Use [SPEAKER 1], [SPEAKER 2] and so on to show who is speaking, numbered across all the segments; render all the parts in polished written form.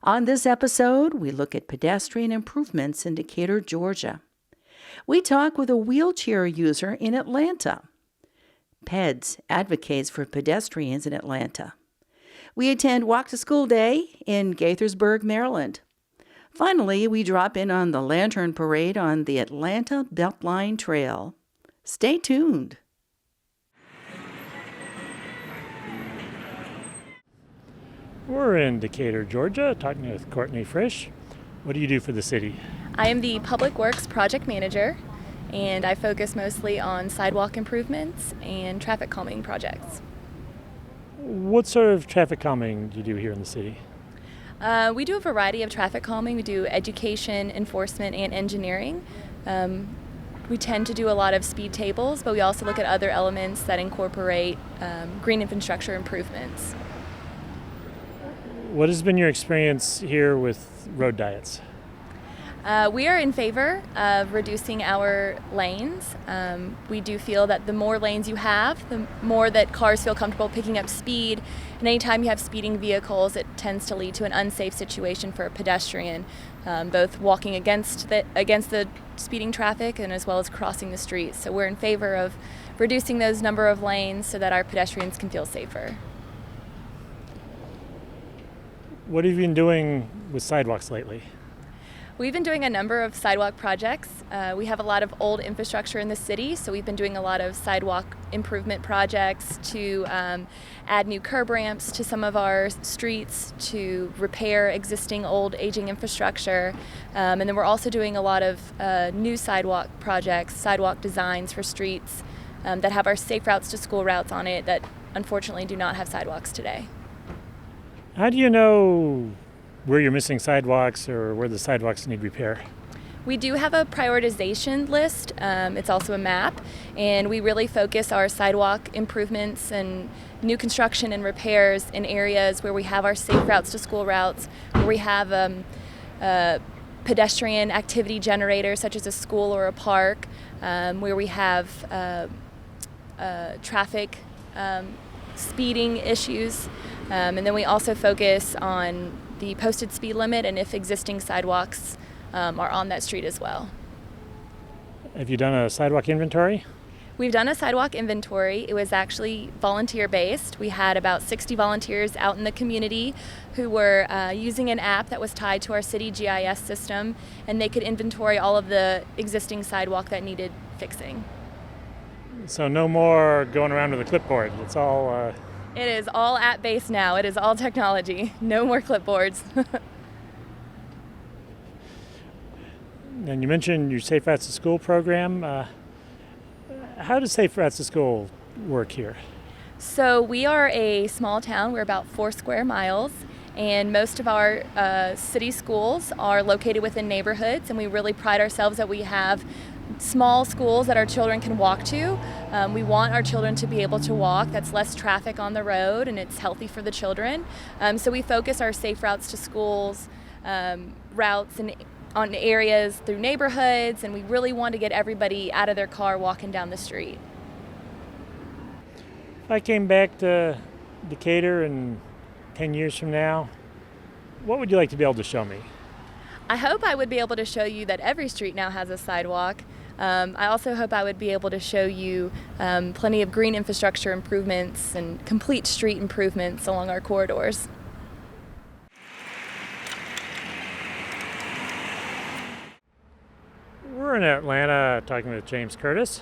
[SPEAKER 1] On this episode, we look at pedestrian improvements in Decatur, Georgia. We talk with a wheelchair user in Atlanta. PEDS advocates for pedestrians in Atlanta. We attend Walk to School Day in Gaithersburg, Maryland. Finally, we drop in on the Lantern Parade on the Atlanta Beltline Trail. Stay tuned.
[SPEAKER 2] We're in Decatur, Georgia, talking with Courtney Frisch. What do you do for the city?
[SPEAKER 3] I am the Public Works Project Manager, and I focus mostly on sidewalk improvements and traffic calming projects.
[SPEAKER 2] What sort of traffic calming do you do here in the city?
[SPEAKER 3] We do a variety of traffic calming. We do education, enforcement, and engineering. We tend to do a lot of speed tables, but we also look at other elements that incorporate green infrastructure improvements.
[SPEAKER 2] What has been your experience here with road diets?
[SPEAKER 3] We are in favor of reducing our lanes. We do feel that the more lanes you have, the more that cars feel comfortable picking up speed. And anytime you have speeding vehicles, it tends to lead to an unsafe situation for a pedestrian, both walking against the speeding traffic and as well as crossing the street. So we're in favor of reducing those number of lanes so that our pedestrians can feel safer.
[SPEAKER 2] What have you been doing with sidewalks lately?
[SPEAKER 3] We've been doing a number of sidewalk projects. We have a lot of old infrastructure in the city, so we've been doing a lot of sidewalk improvement projects to add new curb ramps to some of our streets, to repair existing old aging infrastructure. And then we're also doing a lot of new sidewalk projects, sidewalk designs for streets that have our safe routes to school routes on it that unfortunately do not have sidewalks today.
[SPEAKER 2] How do you know where you're missing sidewalks or where the sidewalks need repair?
[SPEAKER 3] We do have a prioritization list. It's also a map, and we really focus our sidewalk improvements and new construction and repairs in areas where we have our safe routes to school routes, where we have pedestrian activity generators such as a school or a park, where we have traffic speeding issues. And then we also focus on the posted speed limit and if existing sidewalks are on that street as well.
[SPEAKER 2] Have you done a sidewalk inventory?
[SPEAKER 3] We've done a sidewalk inventory. It was actually volunteer-based. We had about 60 volunteers out in the community who were using an app that was tied to our city GIS system, and they could inventory all of the existing sidewalk that needed fixing.
[SPEAKER 2] So no more going around with a clipboard. It's all...
[SPEAKER 3] It is all app-based now. It is all technology. No more clipboards.
[SPEAKER 2] And you mentioned your Safe Routes to School program. How does Safe Routes to School work here?
[SPEAKER 3] So we are a small town. We're about 4 square miles. And most of our city schools are located within neighborhoods. And we really pride ourselves that we have small schools that our children can walk to. We want our children to be able to walk. That's less traffic on the road and it's healthy for the children. So we focus our safe routes to schools, routes and on areas through neighborhoods, and we really want to get everybody out of their car walking down the street.
[SPEAKER 2] If I came back to Decatur in 10 years from now, what would you like to be able to show me?
[SPEAKER 3] I hope I would be able to show you that every street now has a sidewalk. I also hope I would be able to show you plenty of green infrastructure improvements and complete street improvements along our corridors.
[SPEAKER 2] We're in Atlanta talking with James Curtis.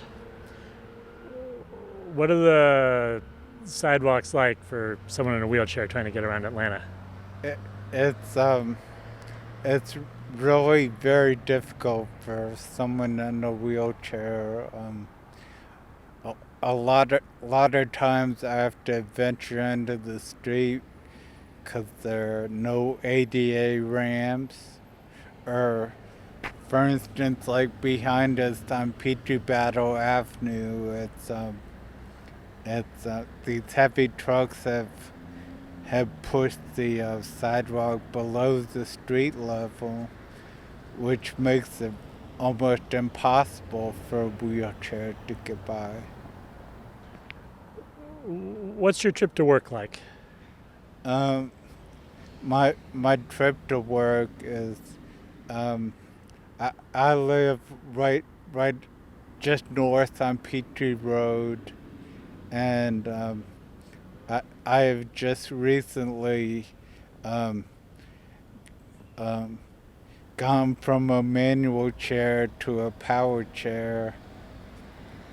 [SPEAKER 2] What are the sidewalks like for someone in a wheelchair trying to get around Atlanta?
[SPEAKER 4] It's really very difficult for someone in a wheelchair. A lot of times I have to venture into the street because there are no ADA ramps. Or, for instance, like behind us on Petrie Battle Avenue, these heavy trucks have pushed the sidewalk below the street level, which makes it almost impossible for a wheelchair to get by.
[SPEAKER 2] What's your trip to work like?
[SPEAKER 4] my trip to work is I live right just north on Petrie Road, and I've just recently um, gone from a manual chair to a power chair,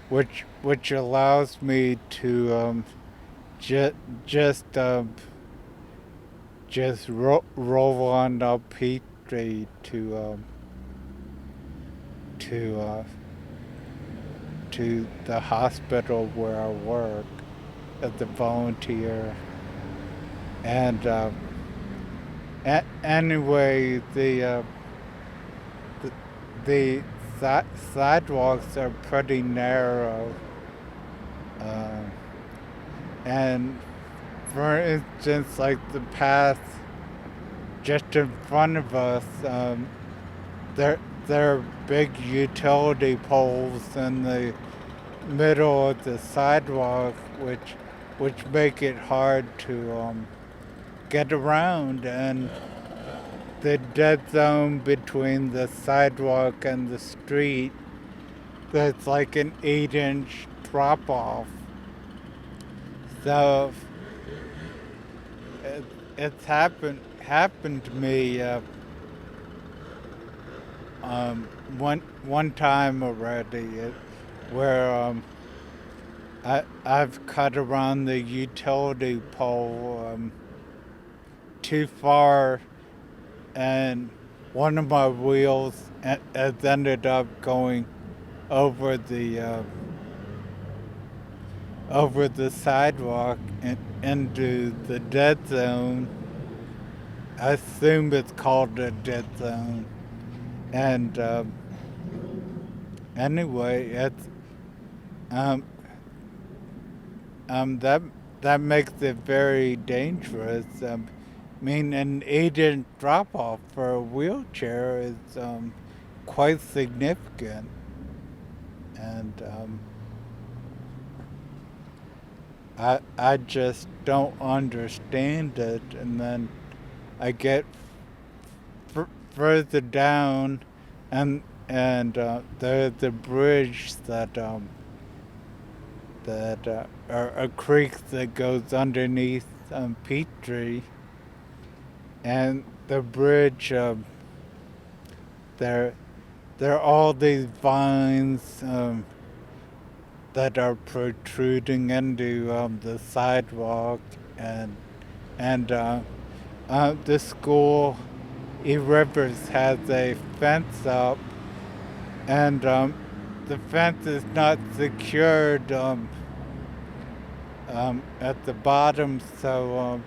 [SPEAKER 4] which allows me to just roll on up Petrie to the hospital where I work as a volunteer. And anyway, the sidewalks are pretty narrow, and for instance, like the path just in front of us, there are big utility poles in the middle of the sidewalk, which make it hard to get around, and the dead zone between the sidewalk and the street, that's like an 8-inch drop off. So it's happened to me one time already, where I've cut around the utility pole too far, and one of my wheels has ended up going over the sidewalk and into the dead zone. I assume it's called a dead zone. And anyway, it's that makes it very dangerous. I mean, an 8-inch drop off for a wheelchair is quite significant, and I just don't understand it. And then I get further down, and there's a bridge that or a creek that goes underneath Petrie, and the bridge, there are all these vines that are protruding into the sidewalk, and the school, E-Rivers, has a fence up, and the fence is not secured at the bottom, so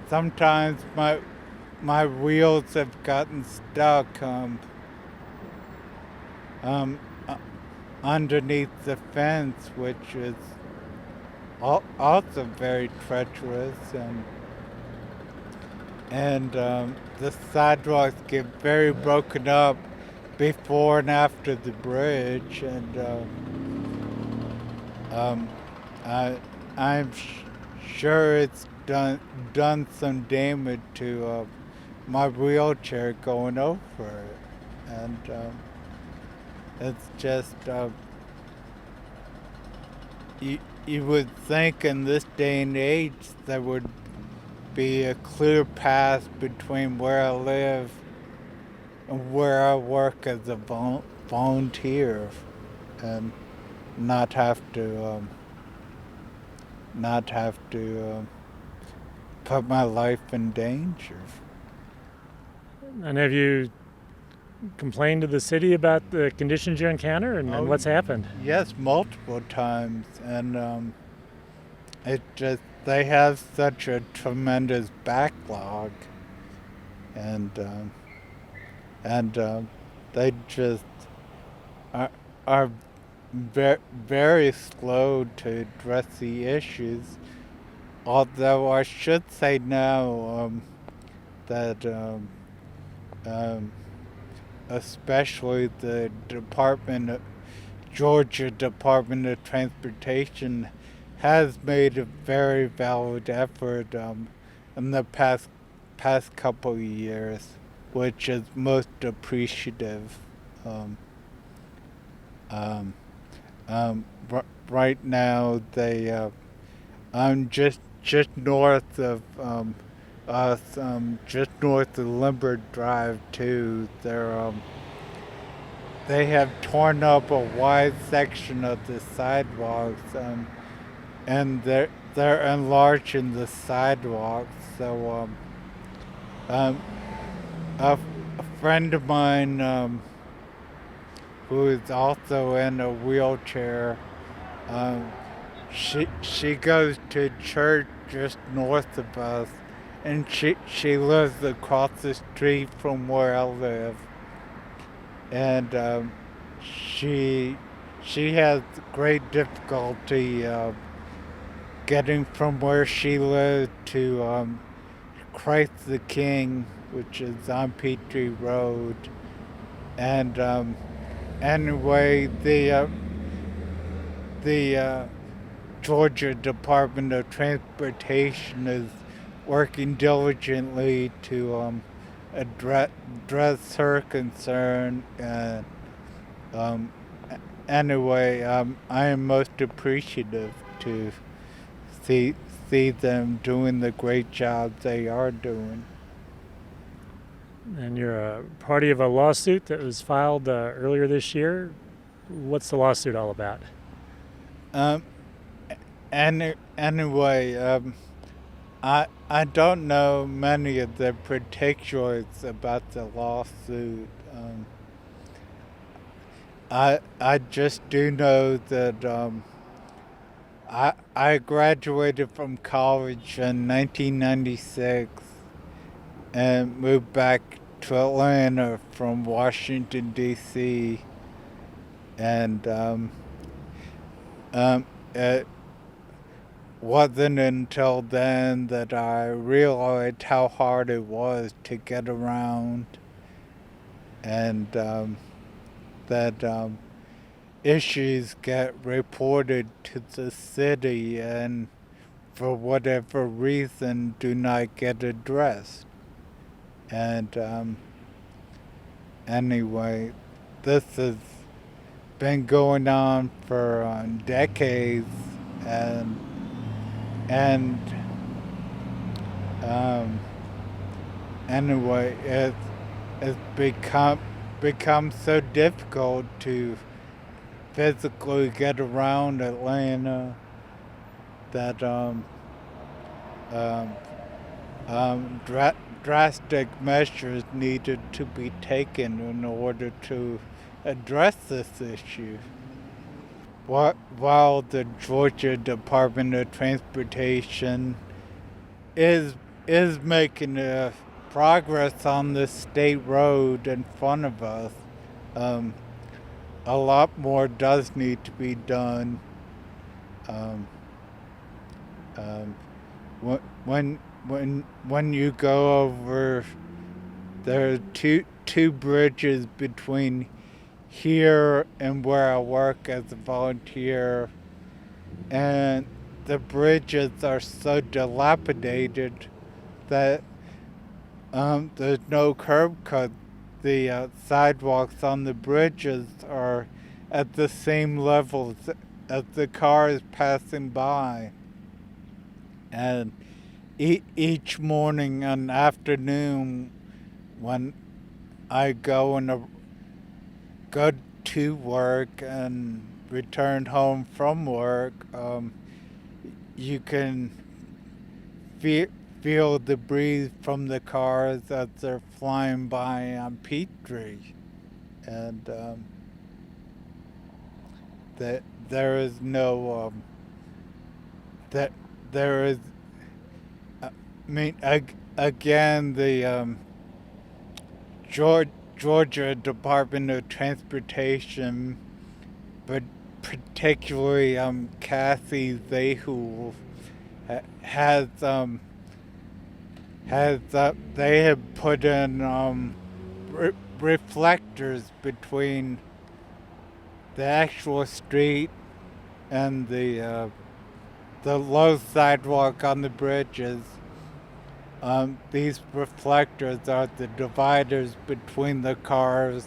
[SPEAKER 4] sometimes my wheels have gotten stuck underneath the fence, which is also very treacherous, and the sidewalks get very broken up before and after the bridge, and I'm sure it's done some damage to my wheelchair going over it, and it's just you would think in this day and age there would be a clear path between where I live and where I work as a volunteer, and not have to put my life in danger.
[SPEAKER 2] And have you complained to the city about the conditions you encounter and what's happened?
[SPEAKER 4] Yes, multiple times, and it just, they have such a tremendous backlog, and they just are very slow to address the issues. Although I should say now that especially the Georgia Department of Transportation has made a very valid effort in the past couple of years, which is most appreciative. Um, um, right now, I'm just north of us, just north of Limber Drive too. They have torn up a wide section of the sidewalks, and they're enlarging the sidewalks. So a friend of mine who is also in a wheelchair, she goes to church just north of us, and she lives across the street from where I live, and she has great difficulty getting from where she lives to Christ the King, which is on Petrie Road. And anyway, the Georgia Department of Transportation is working diligently to address her concern. And anyway, I am most appreciative to see them doing the great job they are doing.
[SPEAKER 2] And you're a party of a lawsuit that was filed earlier this year. What's the lawsuit all about?
[SPEAKER 4] Anyway, I don't know many of the particulars about the lawsuit. I just do know that I graduated from college in 1996 and moved back to Atlanta from Washington, D.C. And it wasn't until then that I realized how hard it was to get around, and that issues get reported to the city and for whatever reason do not get addressed. And anyway, this has been going on for decades, and anyway, it's become so difficult to physically get around Atlanta that drastic measures needed to be taken in order to address this issue. While the Georgia Department of Transportation is making progress on this state road in front of us, a lot more does need to be done. When you go over, there are two bridges between here and where I work as a volunteer, and the bridges are so dilapidated that there's no curb cut. The sidewalks on the bridges are at the same level as the cars passing by, and each morning and afternoon when I go to work and return home from work, you can feel the breeze from the cars as they're flying by on Petrie, and that there is no there is. I mean, again, the Georgia Department of Transportation, but particularly Kathy Zahul, they have put in reflectors between the actual street and the low sidewalk on the bridges, These reflectors are the dividers between the cars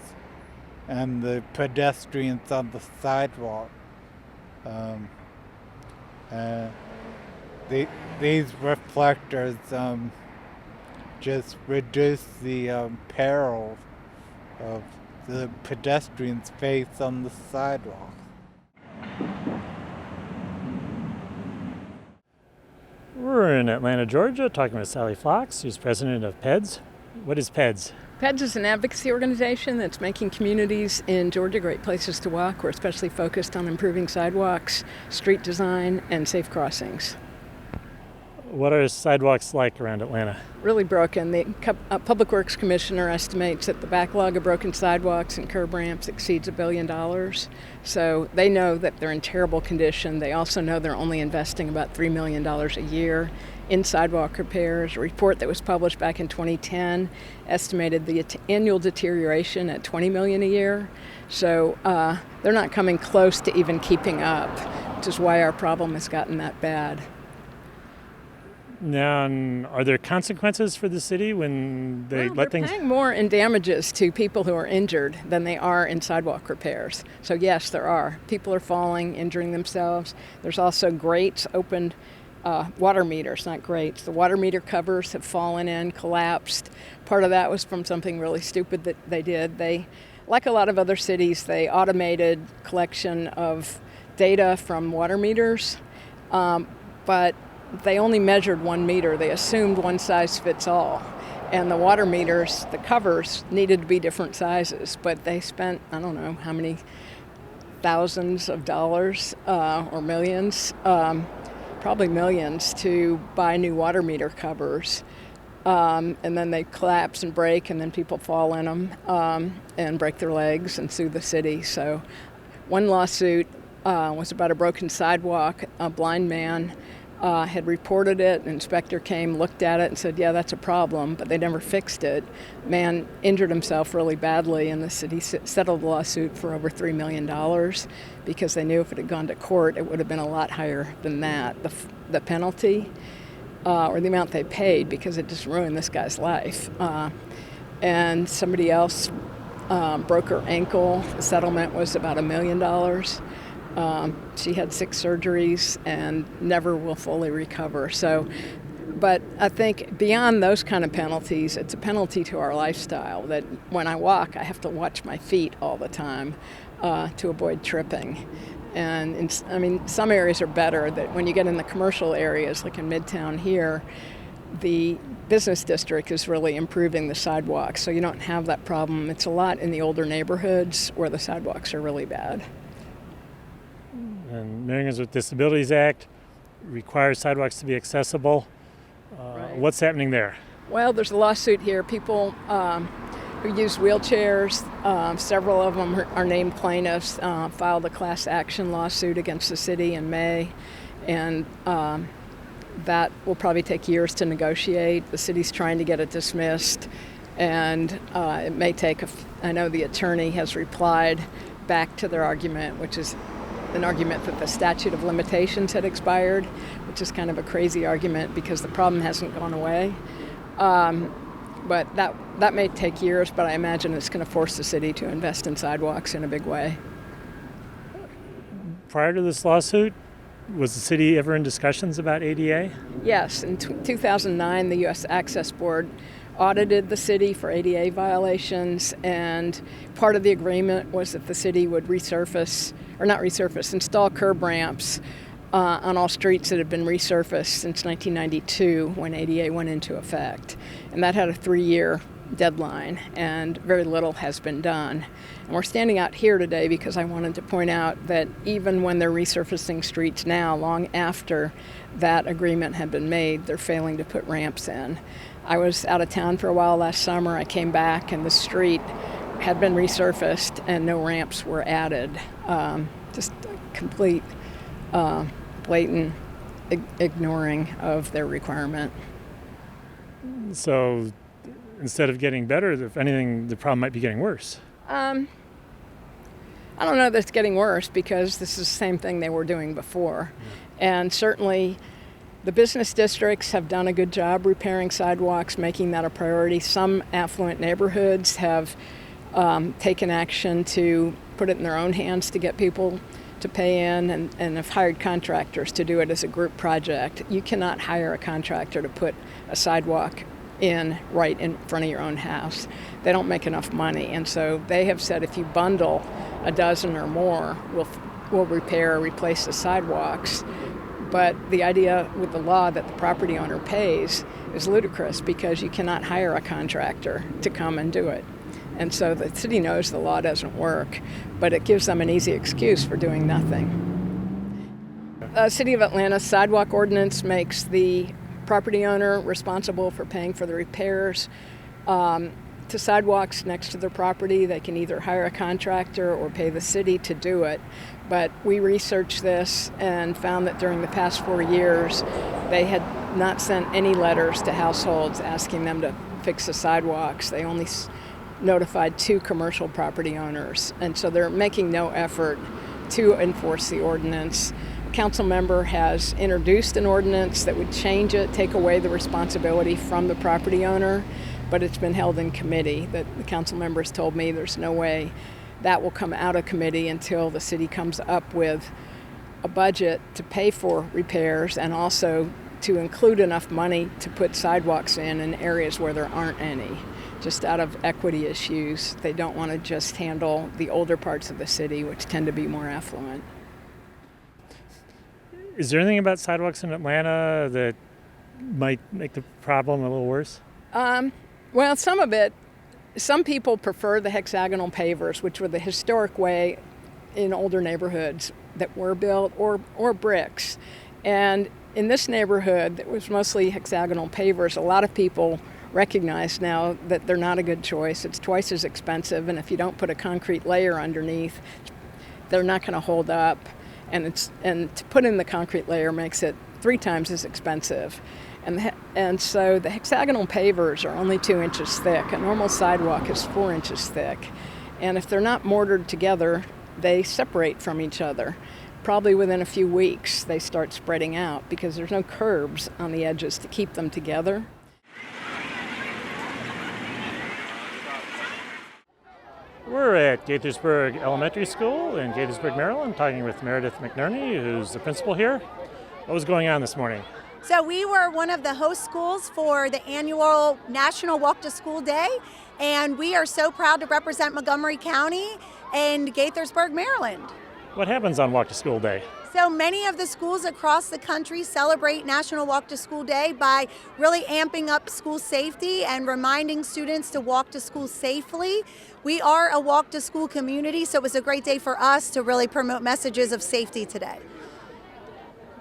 [SPEAKER 4] and the pedestrians on the sidewalk. These reflectors just reduce the peril of the pedestrians' face on the sidewalk.
[SPEAKER 2] We're in Atlanta, Georgia, talking with Sally Fox, who's president of PEDS. What is PEDS?
[SPEAKER 5] PEDS is an advocacy organization that's making communities in Georgia great places to walk. We're especially focused on improving sidewalks, street design, and safe crossings.
[SPEAKER 2] What are sidewalks like around Atlanta?
[SPEAKER 5] Really broken. The Public Works Commissioner estimates that the backlog of broken sidewalks and curb ramps exceeds $1 billion. So they know that they're in terrible condition. They also know they're only investing about $3 million a year in sidewalk repairs. A report that was published back in 2010 estimated the annual deterioration at $20 million a year. So they're not coming close to even keeping up, which is why our problem has gotten that bad.
[SPEAKER 2] Now, are there consequences for the city when they let things...
[SPEAKER 5] They're paying more in damages to people who are injured than they are in sidewalk repairs. So yes, there are. People are falling, injuring themselves. There's also grates opened, water meters, not grates. The water meter covers have fallen in, collapsed. Part of that was from something really stupid that they did. They, like a lot of other cities, they automated collection of data from water meters, but they only measured 1 meter. They assumed one size fits all. And the water meters, the covers, needed to be different sizes. But they spent, I don't know how many thousands of dollars or millions, probably millions, to buy new water meter covers. And then they collapse and break, and then people fall in them and break their legs and sue the city. So one lawsuit was about a broken sidewalk. A blind man had reported it. An inspector came, looked at it, and said, yeah, that's a problem, but they never fixed it. Man injured himself really badly, and the city settled the lawsuit for over $3 million because they knew if it had gone to court, it would have been a lot higher than that. The penalty, or the amount they paid, because it just ruined this guy's life. And somebody else broke her ankle. The settlement was about $1 million. She had 6 surgeries and never will fully recover. So, but I think beyond those kind of penalties, it's a penalty to our lifestyle that when I walk, I have to watch my feet all the time to avoid tripping. And some areas are better. That when you get in the commercial areas, like in Midtown here, the business district is really improving the sidewalks, so you don't have that problem. It's a lot in the older neighborhoods where the sidewalks are really bad.
[SPEAKER 2] And Americans with Disabilities Act requires sidewalks to be accessible.
[SPEAKER 5] Right.
[SPEAKER 2] What's happening there?
[SPEAKER 5] Well, there's a lawsuit here. People who use wheelchairs, several of them are named plaintiffs, filed a class action lawsuit against the city in May, and that will probably take years to negotiate. The city's trying to get it dismissed, and it may take I know the attorney has replied back to their argument, which is an argument that the statute of limitations had expired, which is kind of a crazy argument because the problem hasn't gone away. But that may take years, but I imagine it's going to force the city to invest in sidewalks in a big way.
[SPEAKER 2] Prior to this lawsuit, was the city ever in discussions about ADA?
[SPEAKER 5] Yes. In 2009, the U.S. Access Board audited the city for ADA violations, and part of the agreement was that the city would install curb ramps on all streets that had been resurfaced since 1992 when ADA went into effect. And that had a 3-year deadline, and very little has been done. And we're standing out here today because I wanted to point out that even when they're resurfacing streets now, long after that agreement had been made, they're failing to put ramps in. I was out of town for a while last summer. I came back and the street had been resurfaced and no ramps were added. Just complete, blatant ignoring of their requirement.
[SPEAKER 2] So instead of getting better, if anything, the problem might be getting worse.
[SPEAKER 5] I don't know that it's getting worse because this is the same thing they were doing before. And certainly The business districts have done a good job repairing sidewalks, making that a priority. Some affluent neighborhoods have taken action to put it in their own hands to get people to pay in, and have hired contractors to do it as a group project. You cannot hire a contractor to put a sidewalk in right in front of your own house. They don't make enough money, and so they have said if you bundle a dozen or more, we'll repair or replace the sidewalks. But the idea with the law that the property owner pays is ludicrous because you cannot hire a contractor to come and do it. And so the city knows the law doesn't work, but it gives them an easy excuse for doing nothing. City of Atlanta sidewalk ordinance makes the property owner responsible for paying for the repairs to sidewalks next to their property. They can either hire a contractor or pay the city to do it. But we researched this and found that during the past 4 years, they had not sent any letters to households asking them to fix the sidewalks. They only notified 2 commercial property owners, and so they're making no effort to enforce the ordinance. A council member has introduced an ordinance that would change it, take away the responsibility from the property owner, but it's been held in committee. That the council members told me there's no way that will come out of committee until the city comes up with a budget to pay for repairs and also to include enough money to put sidewalks in areas where there aren't any. Just out of equity issues, they don't want to just handle the older parts of the city, which tend to be more affluent.
[SPEAKER 2] Is there anything about sidewalks in Atlanta that might make the problem a little worse?
[SPEAKER 5] Well, some of it. Some people prefer the hexagonal pavers, which were the historic way in older neighborhoods that were built, or bricks. And in this neighborhood that was mostly hexagonal pavers, a lot of people recognize now that they're not a good choice. It's twice as expensive, and if you don't put a concrete layer underneath, they're not going to hold up. And to put in the concrete layer makes it 3 times as expensive. And so the hexagonal pavers are only 2 inches thick. A normal sidewalk is 4 inches thick. And if they're not mortared together, they separate from each other. Probably within a few weeks, they start spreading out because there's no curbs on the edges to keep them together.
[SPEAKER 2] We're at Gaithersburg Elementary School in Gaithersburg, Maryland, talking with Meredith McNerney, who's the principal here. What was going on this morning?
[SPEAKER 6] So we were one of the host schools for the annual National Walk to School Day, and we are so proud to represent Montgomery County and Gaithersburg, Maryland.
[SPEAKER 2] What happens on Walk to School Day?
[SPEAKER 6] So many of the schools across the country celebrate National Walk to School Day by really amping up school safety and reminding students to walk to school safely. We are a walk to school community, so it was a great day for us to really promote messages of safety today.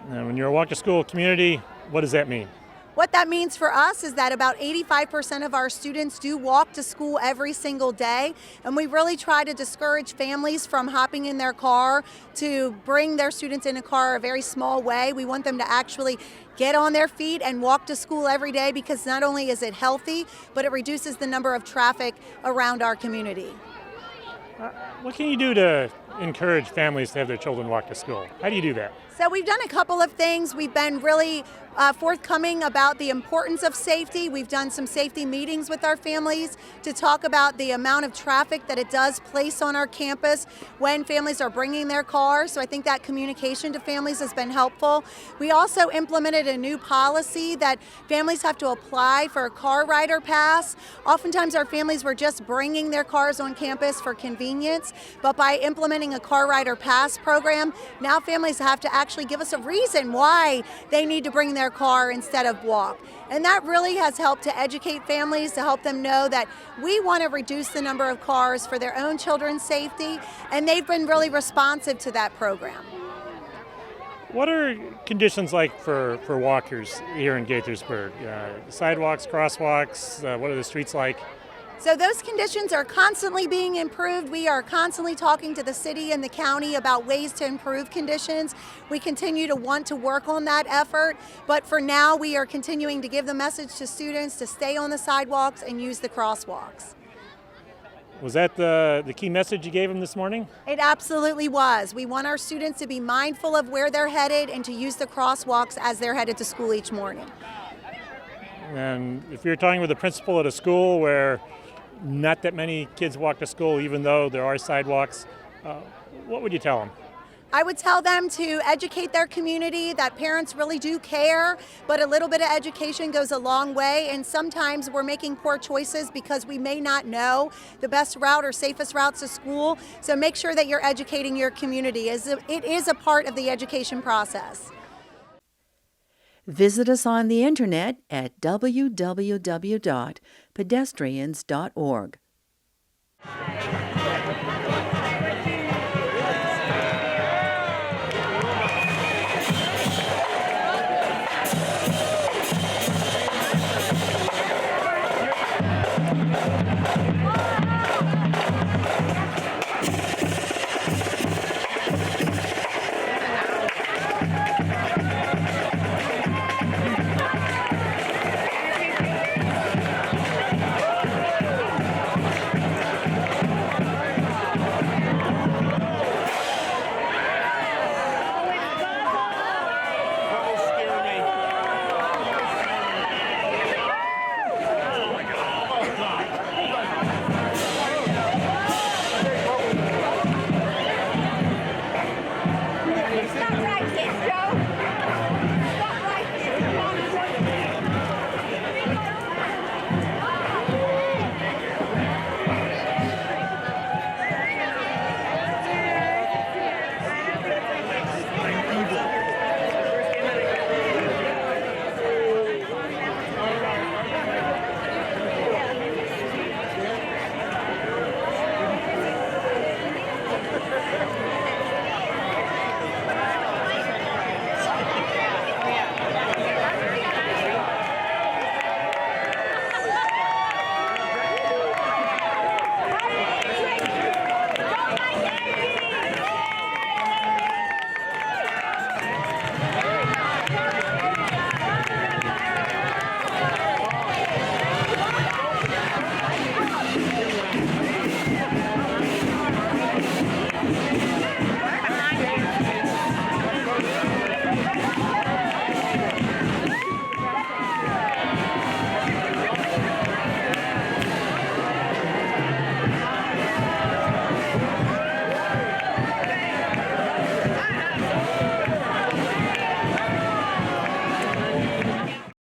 [SPEAKER 2] Now, when you're a Walk to School community, what does that mean?
[SPEAKER 6] What that means for us is that about 85% of our students do walk to school every single day, and we really try to discourage families from hopping in their car to bring their students in a car a very small way. We want them to actually get on their feet and walk to school every day because not only is it healthy, but it reduces the number of traffic around our community.
[SPEAKER 2] What can you do to encourage families to have their children walk to school? How do you do that?
[SPEAKER 6] So we've done a couple of things. We've been really forthcoming about the importance of safety. We've done some safety meetings with our families to talk about the amount of traffic that it does place on our campus when families are bringing their cars. So I think that communication to families has been helpful. We also implemented a new policy that families have to apply for a car rider pass. Oftentimes our families were just bringing their cars on campus for convenience, but by implementing a car rider pass program, now families have to actually give us a reason why they need to bring their car instead of walk. And that really has helped to educate families, to help them know that we want to reduce the number of cars for their own children's safety, and they've been really responsive to that program.
[SPEAKER 2] What are conditions like for walkers here in Gaithersburg? Sidewalks, crosswalks, what are the streets like?
[SPEAKER 6] So those conditions are constantly being improved. We are constantly talking to the city and the county about ways to improve conditions. We continue to want to work on that effort, but for now we are continuing to give the message to students to stay on the sidewalks and use the crosswalks.
[SPEAKER 2] Was that the key message you gave them this morning?
[SPEAKER 6] It absolutely was. We want our students to be mindful of where they're headed and to use the crosswalks as they're headed to school each morning.
[SPEAKER 2] And if you're talking with a principal at a school where not that many kids walk to school, even though there are sidewalks, what would you tell them?
[SPEAKER 6] I would tell them to educate their community, that parents really do care, but a little bit of education goes a long way, and sometimes we're making poor choices because we may not know the best route or safest routes to school. So make sure that you're educating your community. It is a part of the education process.
[SPEAKER 1] Visit us on the internet at www.pedestrians.org.